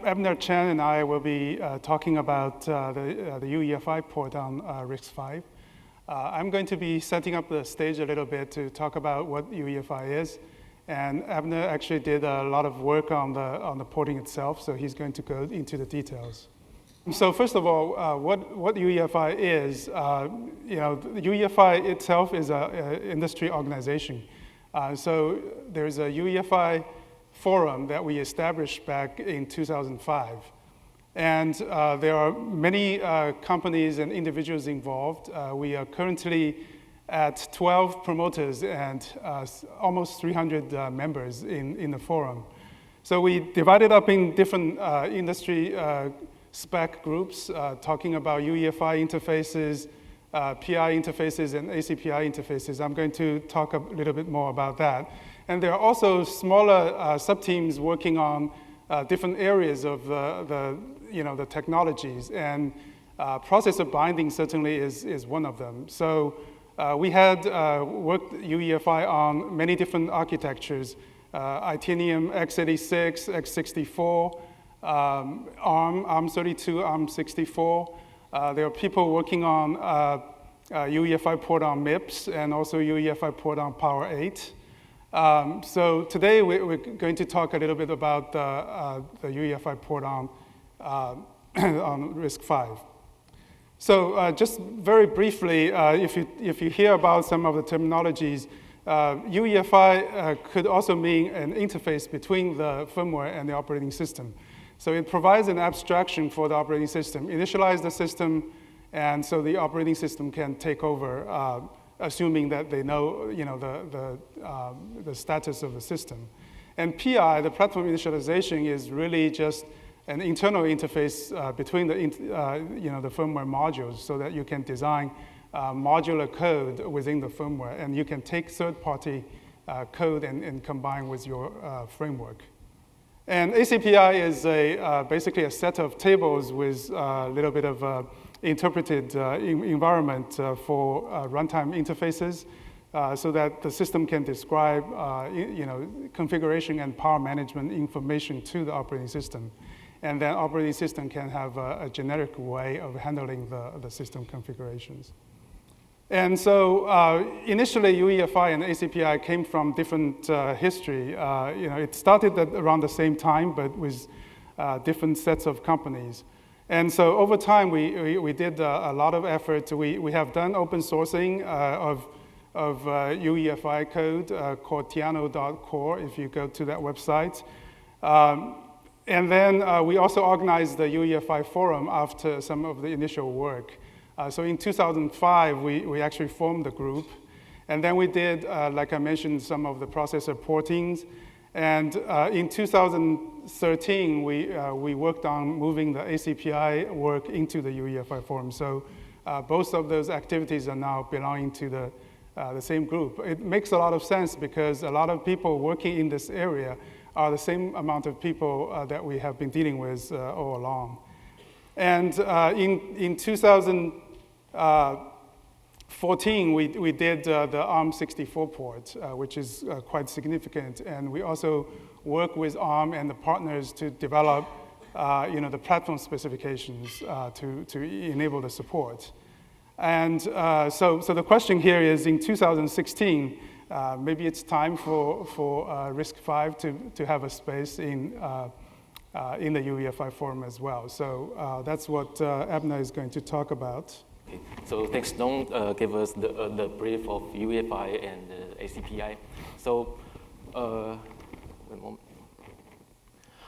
Abner, Chang, and I will be talking about the UEFI port on RISC-V. I'm going to be setting up the stage a little bit to talk about what UEFI is. And Abner actually did a lot of work on the porting itself, so he's going to go into the details. So first of all, what UEFI is, UEFI itself is an industry organization. So there's a UEFI forum that we established back in 2005. And there are many companies and individuals involved. We are currently at 12 promoters and almost 300 members in the forum. So we divided up in different industry spec groups, talking about UEFI interfaces, PI interfaces, and ACPI interfaces. I'm going to talk a little bit more about that. And there are also smaller sub-teams working on different areas of the technologies. And processor binding certainly is one of them. So we had worked UEFI on many different architectures, Itanium x86, x64, ARM32, ARM64. There are people working on UEFI port on MIPS and also UEFI port on Power 8. So today we're going to talk a little bit about the UEFI port on RISC-V. So just very briefly, if you hear about some of the terminologies, UEFI could also mean an interface between the firmware and the operating system. So it provides an abstraction for the operating system, initialize the system, and so the operating system can take over, assuming that they know, the status of the system. And PI, the platform initialization, is really just an internal interface between the firmware modules, so that you can design modular code within the firmware, and you can take third-party code and combine with your framework. And ACPI is basically a set of tables with a little bit of interpreted environment for runtime interfaces, so that the system can describe configuration and power management information to the operating system. And then operating system can have a generic way of handling the system configurations. And so initially, UEFI and ACPI came from different history. It started around the same time, but with different sets of companies. And so over time, we did a lot of effort. We have done open sourcing of UEFI code called tiano.core, if you go to that website. And then we also organized the UEFI forum after some of the initial work. So in 2005, we actually formed the group. And then we did, like I mentioned, some of the processor portings. And in 2013, we worked on moving the ACPI work into the UEFI forum. So both of those activities are now belonging to the same group. It makes a lot of sense because a lot of people working in this area are the same amount of people that we have been dealing with all along. And in 2014, we did the ARM64 port, which is quite significant. And we also work with ARM and the partners to develop the platform specifications to enable the support. And so the question here is, in 2016, maybe it's time for RISC-V to have a space in the UEFI forum as well. So that's what Abner is going to talk about. Okay. So thanks, Don, gave us the brief of UEFI and ACPI. So, one moment.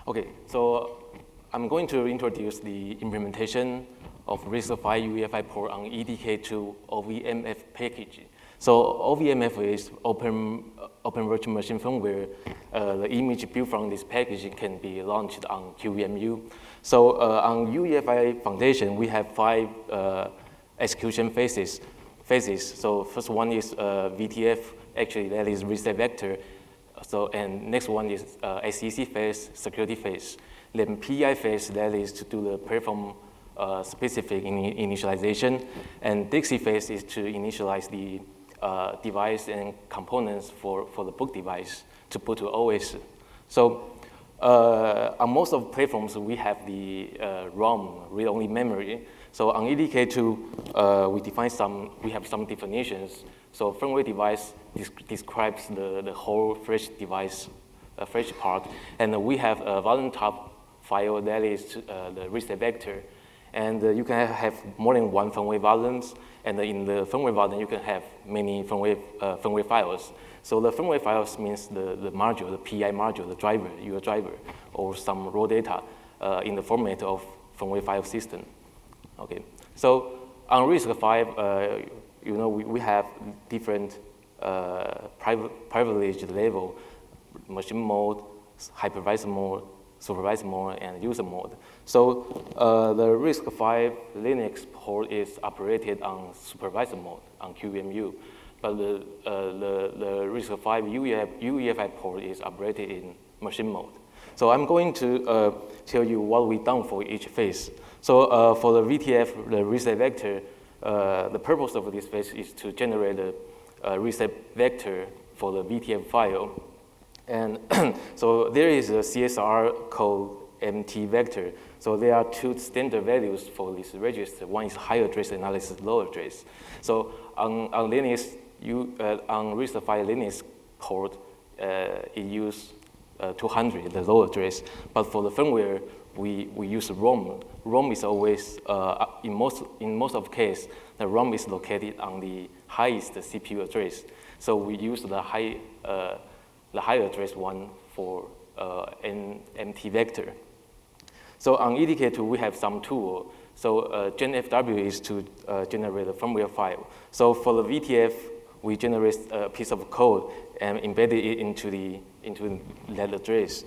Okay, so I'm going to introduce the implementation of RISC-V UEFI port on EDK2 OVMF package. So OVMF is open virtual machine firmware. The image built from this package can be launched on QEMU. So on UEFI foundation, we have 5 execution phases. So first one is VTF, actually that is reset vector. So and next one is SEC phase, security phase. Then PI phase, that is to do the platform specific initialization. And Dixie phase is to initialize the device and components for the boot device to put to OS. So on most of platforms, we have the ROM, read-only memory. So on EDK2, we have some definitions. So firmware device describes the whole flash device, flash part. And we have a volume top file that is the RISC vector. And you can have more than one firmware volumes. And in the firmware volume, you can have many firmware files. So the firmware files means the module, the PI module, the driver, your driver, or some raw data in the format of firmware file system. Okay. So on RISC-V, we have different privilege level: machine mode, hypervisor mode, supervisor mode, and user mode. So the RISC-V Linux port is operated on supervisor mode on QEMU, but the RISC-V UEFI port is operated in machine mode. So I'm going to tell you what we've done for each phase. So for the VTF, the RISC vector, the purpose of this phase is to generate a RISC vector for the VTF file. And so there is a CSR called MT vector. So there are two standard values for this register. One is high address, another is low address. So on Linux, on RISC-V Linux port, it uses 200, the low address. But for the firmware, we use ROM. ROM is always, in most of cases, the ROM is located on the highest CPU address. So we use the high address one for MT vector. So on EDK2, we have some tool. So GenFW is to generate a firmware file. So for the VTF, we generate a piece of code and embedded it into that address.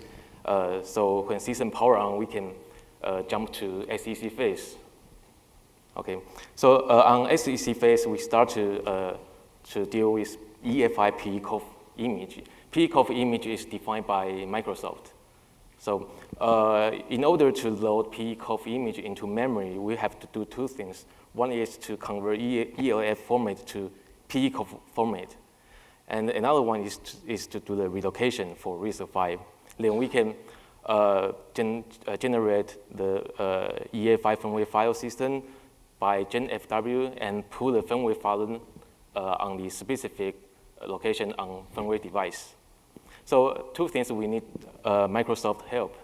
So when system power on, we can jump to SEC phase. Okay. So on SEC phase, we start to deal with EFI COFF image. COFF image is defined by Microsoft. So in order to load COFF image into memory, we have to do two things. One is to convert ELF format to COFF format. And another one is to do the relocation for RISC-V. Then we can generate the EFI firmware file system by GenFW and put the firmware file on the specific location on firmware device. So two things we need Microsoft help.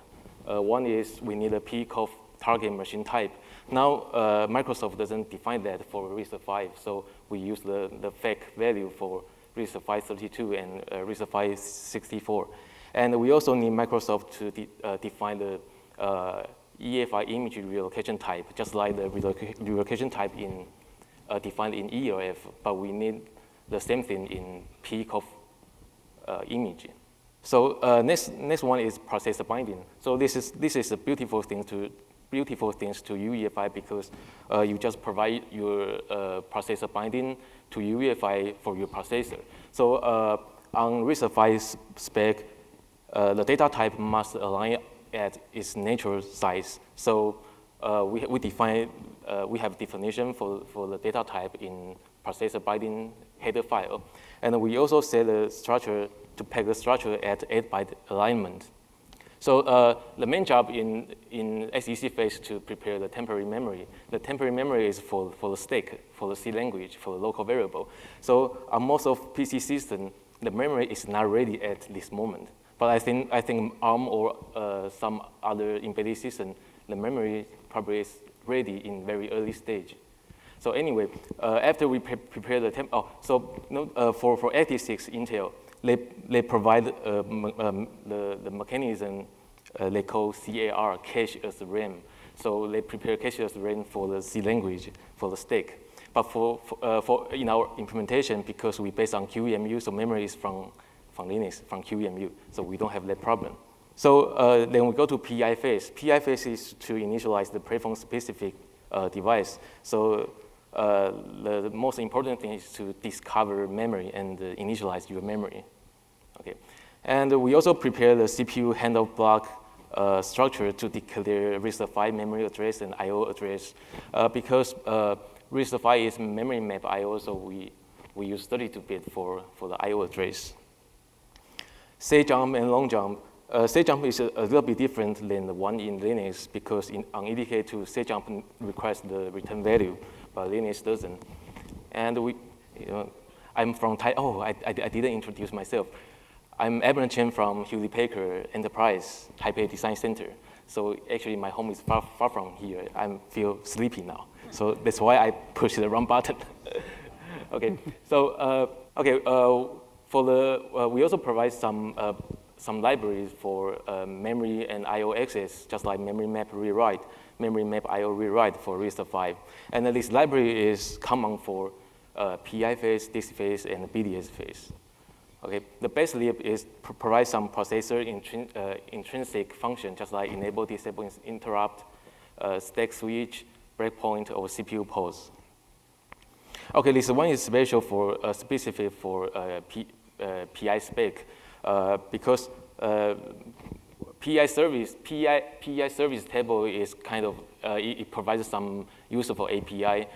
One is we need a COFF target machine type. Now Microsoft doesn't define that for RISC-V, so we use the fake value for RISC-V 32 and RISC-V 64. And we also need Microsoft to define the EFI image relocation type, just like the relocation type defined in ELF, but we need the same thing in COFF image. So next one is processor binding. So this is a beautiful things to UEFI because you just provide your processor binding to UEFI for your processor. So on RISC-V spec, the data type must align at its natural size. So we have definition for the data type in processor binding header file. And we also set the structure to peg the structure at 8-byte alignment. So the main job in SEC phase to prepare the temporary memory. The temporary memory is for the stack, for the C language, for the local variable. So on most of PC system, the memory is not ready at this moment. But I think ARM or some other embedded system, the memory probably is ready in very early stage. So anyway, after we prepare the for x86 Intel, they provide the mechanism they call CAR, cache as RAM. So they prepare cache as RAM for the C language, for the stack. But for in our implementation, because we based on QEMU, so memory is from Linux, from QEMU, so we don't have that problem. So then we go to PI phase. PI phase is to initialize the platform-specific device. So the most important thing is to discover memory and initialize your memory. Okay, and we also prepare the CPU handoff block structure to declare RISC-V memory address and I/O address because RISC-V is memory map I/O, so we use 32-bit for the I/O address. Say jump and long jump. setjump is a little bit different than the one in Linux because on EDK2, setjump requires the return value, but Linux doesn't. And I'm from I didn't introduce myself. I'm Abner Chang from Hewlett-Packard Enterprise Taipei Design Center. So actually, my home is far from here. I feel sleepy now. So that's why I pushed the wrong button. Okay. So we also provide some libraries for memory and I/O access, just like memory map rewrite, memory map I/O rewrite for RISC-V. And this library is common for PI phase, DISC phase, and BDS phase. Okay, the base lib is provide some processor intrinsic function, just like enable, disable, interrupt, stack switch, breakpoint, or CPU pause. Okay, this one is special for specific for PI spec because PI service table is kind of it provides some useful API.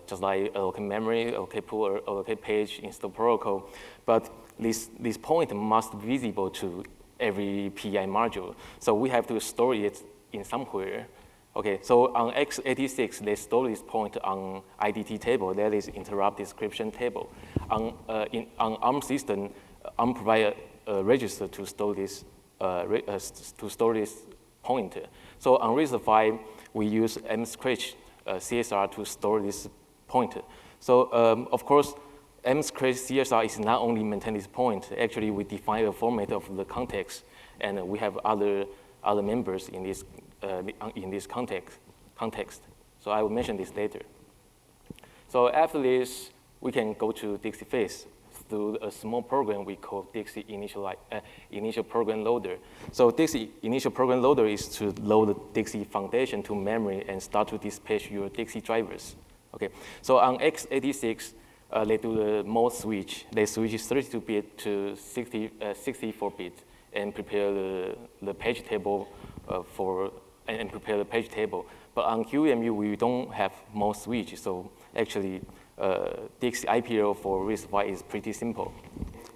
Just like allocate memory, allocate pool, or allocate page, install protocol. But this point must be visible to every PI module. So we have to store it in somewhere. Okay, so on x86, they store this point on IDT table, that is interrupt description table. On ARM system, ARM provide a register to store this point. So on RISC-V, we use mscratch CSR to store this point. So of course, mscratch CSR is not only maintain this point. Actually, we define the format of the context, and we have other members in this context. So I will mention this later. So after this, we can go to DIXI phase through a small program we call DIXI initial program loader. So DIXI initial program loader is to load the DIXI foundation to memory and start to dispatch your DIXI drivers. Okay, so on x86, they do the mode switch. They switch 32-bit to 64-bit and prepare the page table and prepare the page table. But on QEMU, we don't have mode switch, so actually DIXI IPO for RISC-V is pretty simple.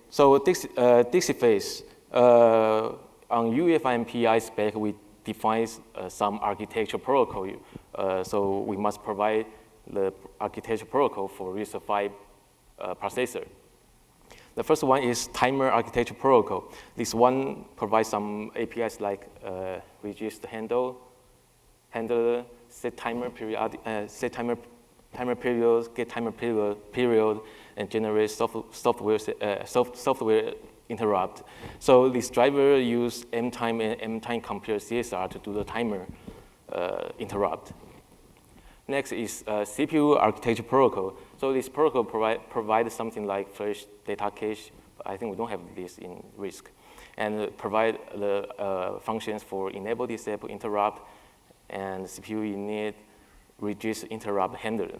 So DIXI phase, on UEFI and PI spec, we define some architecture protocol. So we must provide the architecture protocol for RISC-V processor. The first one is timer architecture protocol. This one provides some APIs like register handler, set timer period, timer period, get timer period, and generate software interrupt. So this driver use mtime and mtime compare CSR to do the timer interrupt. Next is CPU architecture protocol. So this protocol provides something like flash data cache. I think we don't have this in RISC. And provide the functions for enable, disable, interrupt, and CPU init, register, interrupt, handler.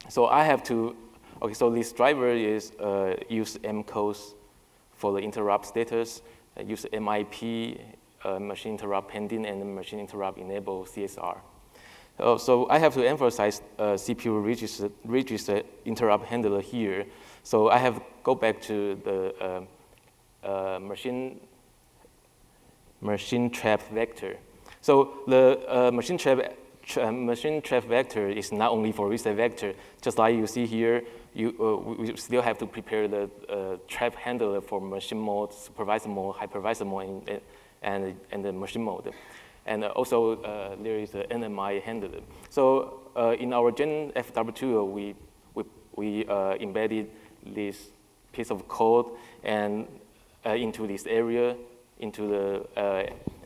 So I have to, okay, so this driver is use mcos for the interrupt status, use MIP, machine interrupt pending, and machine interrupt enable CSR. So I have to emphasize CPU register interrupt handler here. So I have to go back to the machine trap vector. So the machine trap vector is not only for reset vector. Just like you see here, we still have to prepare the trap handler for machine mode, supervisor mode, hypervisor mode, and the machine mode. And also, there is an NMI handler. So in our Gen FW2, we embedded this piece of code and into this area, into the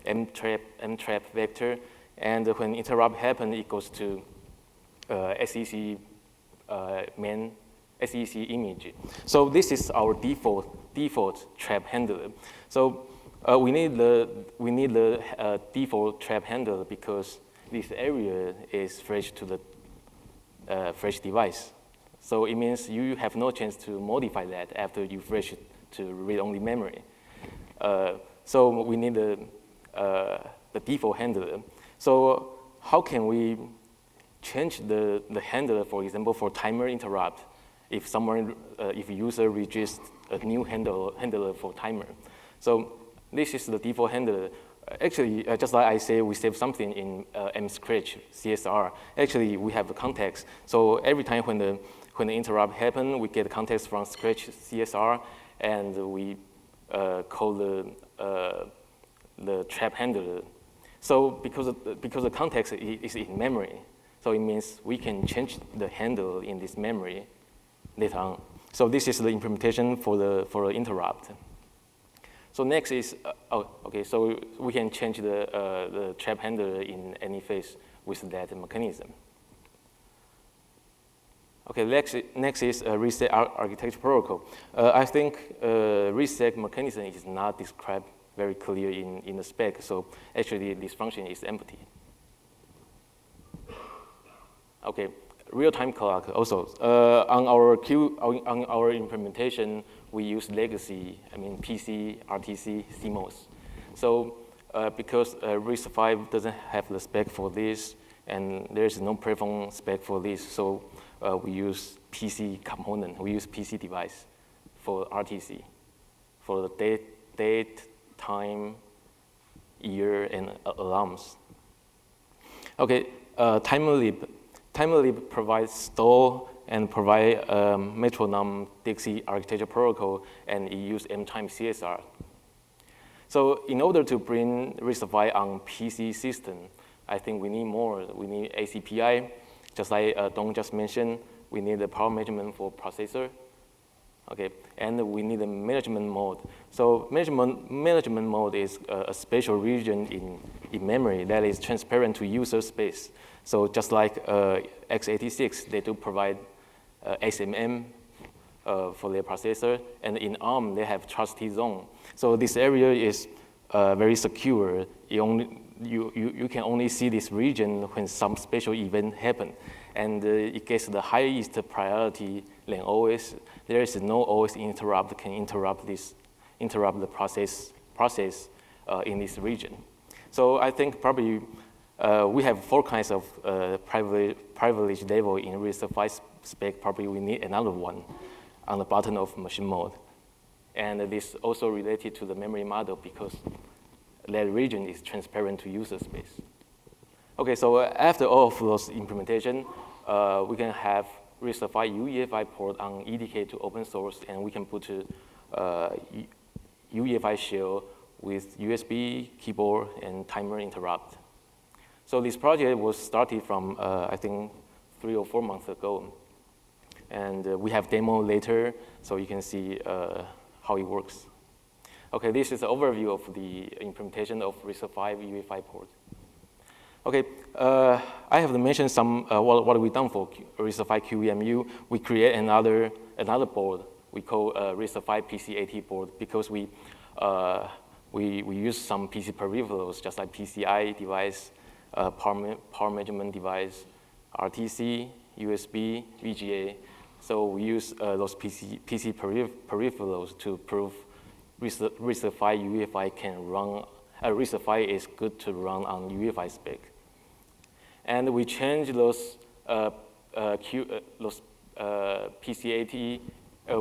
mtrap vector. And when interrupt happens, it goes to SEC main SEC image. So this is our default trap handler. So we need the default trap handler because this area is fresh to the fresh device. So it means you have no chance to modify that after you fresh it to read-only memory. So we need the default handler. So how can we change the handler, for example, for timer interrupt if if user registers a new handler for timer? So this is the default handler. Actually, just like I say, we save something in mscratch CSR. Actually, we have the context. So every time when the interrupt happen, we get context from scratch CSR, and we call the trap handler. So because the context is in memory, so it means we can change the handle in this memory later on. So this is the implementation for the interrupt. So next is, so we can change the trap handler in any phase with that mechanism. Okay, next is reset architecture protocol. I think reset mechanism is not described very clear in the spec, so actually this function is empty. Okay, real-time clock also. On our implementation, we use legacy, PC, RTC, CMOS. So because RISC-V doesn't have the spec for this, and there's no preform spec for this, so we use PC component. We use PC device for RTC, for the date, time, year, and alarms. Okay, timer leap. Timer leap provides store and provide metronome Dixie architecture protocol, and it uses M-time CSR. So in order to bring RISC-V on PC system, I think we need more. We need ACPI, just like Dong just mentioned. We need the power measurement for processor. Okay, and we need a management mode. So management mode is a special region in memory that is transparent to user space. So just like x86, they do provide SMM for their processor, and in ARM, they have trusted zone. So this area is very secure. You can only see this region when some special event happen, and it gets the highest priority than OS. There is no OS interrupt can interrupt the process in this region. So I think probably we have 4 kinds of privilege level in RISC-V spec. Probably we need another one on the bottom of machine mode. And this also related to the memory model because that region is transparent to user space. Okay, so after all of those implementation, we can have RISC-V UEFI port on EDK to open source, and we can put UEFI shell with USB, keyboard, and timer interrupt. So this project was started from, I think, 3 or 4 months ago. And we have demo later, so you can see how it works. Okay, this is an overview of the implementation of RISC-V UEFI port. Okay, I have to mention some what we've done for RISC-V QEMU. We create another board we call RISC-V PC80 board because we use some PC peripherals just like PCI device, power measurement device, RTC, USB, VGA. So we use those PC peripherals to prove RISC-V UEFI can run. RISC-V is good to run on UEFI spec. And we change those PC80.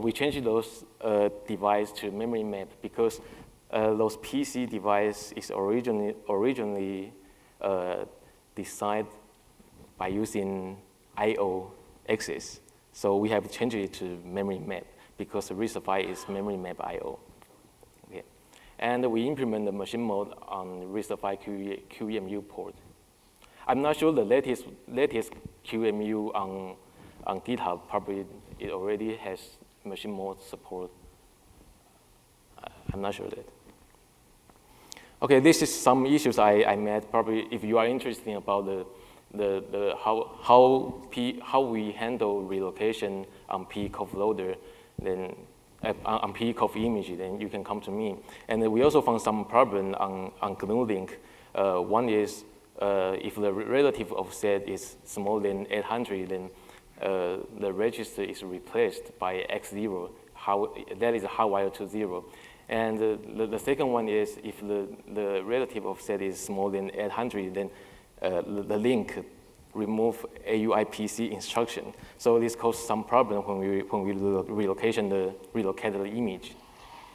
We change those device to memory map because those PC device is originally designed by using I/O access. So we have changed it to memory map because RISC-V is memory map I/O. Okay. And we implement the machine mode on RISC-V QEMU port. I'm not sure the latest QEMU on GitHub, probably it already has machine mode support. I'm not sure that. Okay, this is some issues I met. Probably if you are interested about how we handle relocation on PE-COFF loader, then on PE-COFF image, then you can come to me. And we also found some problem on GNU link. One is if the relative offset is smaller than 800, then the register is replaced by X0. That is hardwired to 0. And the second one is if the relative offset is smaller than 800, then the link remove AUIPC instruction. So this causes some problem when we relocate the image.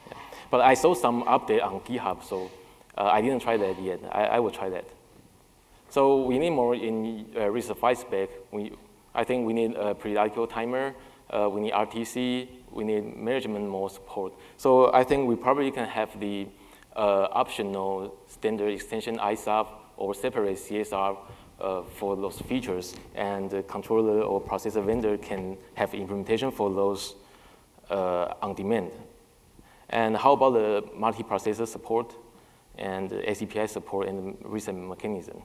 Yeah. But I saw some update on GitHub, so I didn't try that yet. I will try that. So we need more in RISC-V spec. I think we need a periodical timer. We need RTC. We need management mode support. So I think we probably can have the optional standard extension ISAP or separate CSR for those features, and the controller or processor vendor can have implementation for those on demand. And how about the multiprocessor support and the ACPI support and the recent mechanism?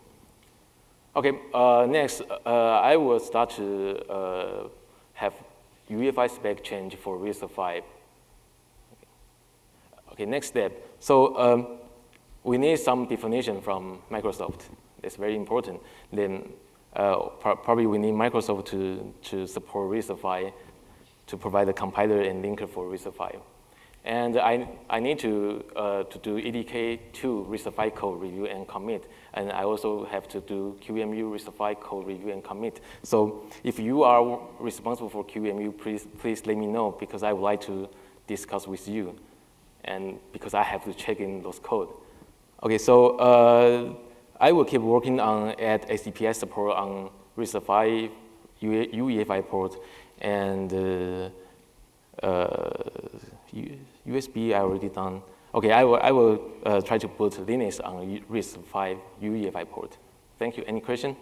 Okay, next, I will start to have UEFI spec change for RISC-V. Okay, next step. So we need some definition from Microsoft. That's very important. Then probably we need Microsoft to support RISC-V to provide the compiler and linker for RISC-V. And I need to do EDK2 RISC-V code review and commit. And I also have to do QEMU RISC-V code review and commit. So if you are responsible for QEMU, please let me know, because I would like to discuss with you, and because I have to check in those code. Okay, so I will keep working on add ACPI support on RISC-V UEFI port, and USB I already done. Okay, I will try to put Linux on RISC-V UEFI port. Thank you. Any question?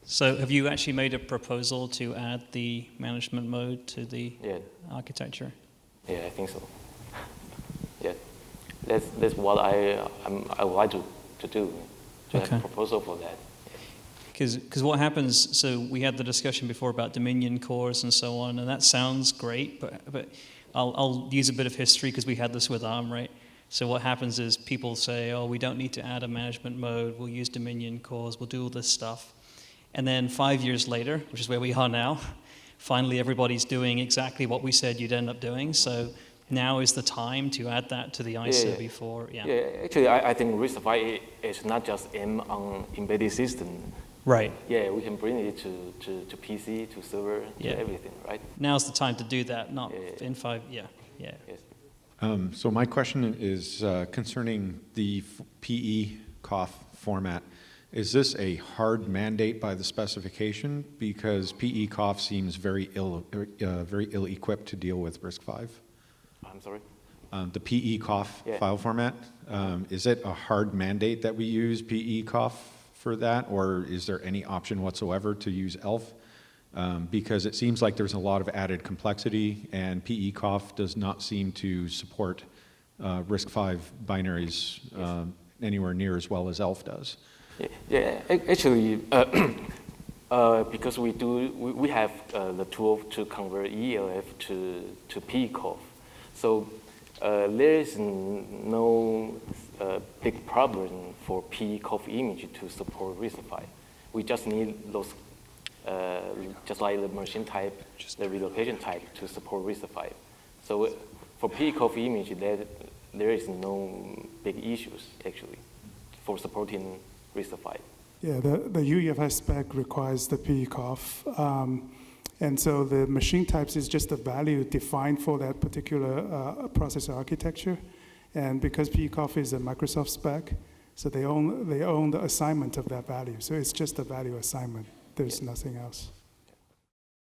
So have you actually made a proposal to add the management mode to the architecture? Yeah, I think so. Yeah, that's what I would like to do, to have a proposal for that. Because what happens, so we had the discussion before about Dominion cores and so on, and that sounds great, but I'll use a bit of history because we had this with ARM, right? So what happens is people say, oh, we don't need to add a management mode, we'll use Dominion cores, we'll do all this stuff. And then 5 years later, which is where we are now, finally everybody's doing exactly what we said you'd end up doing. So now is the time to add that to the ISO before. Yeah, actually, I think RISC-V is not just aimed on embedded system. Right. Yeah, we can bring it to PC, to server, to everything, right? Now's the time to do that, not in 5, Yes. So my question is concerning the PE COFF format. Is this a hard mandate by the specification? Because PE COFF seems very ill-equipped to deal with RISC-V. I'm sorry? The PE COFF file format, is it a hard mandate that we use PE COFF for that, or is there any option whatsoever to use ELF? Because it seems like there's a lot of added complexity, and PE COFF does not seem to support RISC-V binaries anywhere near as well as ELF does. Yeah, actually, because we have the tool to convert ELF to PE COFF, so there is no big problem for PE COFF image to support RISC-V. We just need those, just like the machine type, the relocation type to support RISC-V. So for PE COFF image, there is no big issues actually for supporting RISC-V. Yeah, the UEFI spec requires the PE COFF. And so the machine types is just a value defined for that particular processor architecture. And because PE COFF is a Microsoft spec, so they own the assignment of that value. So it's just a value assignment. There's nothing else.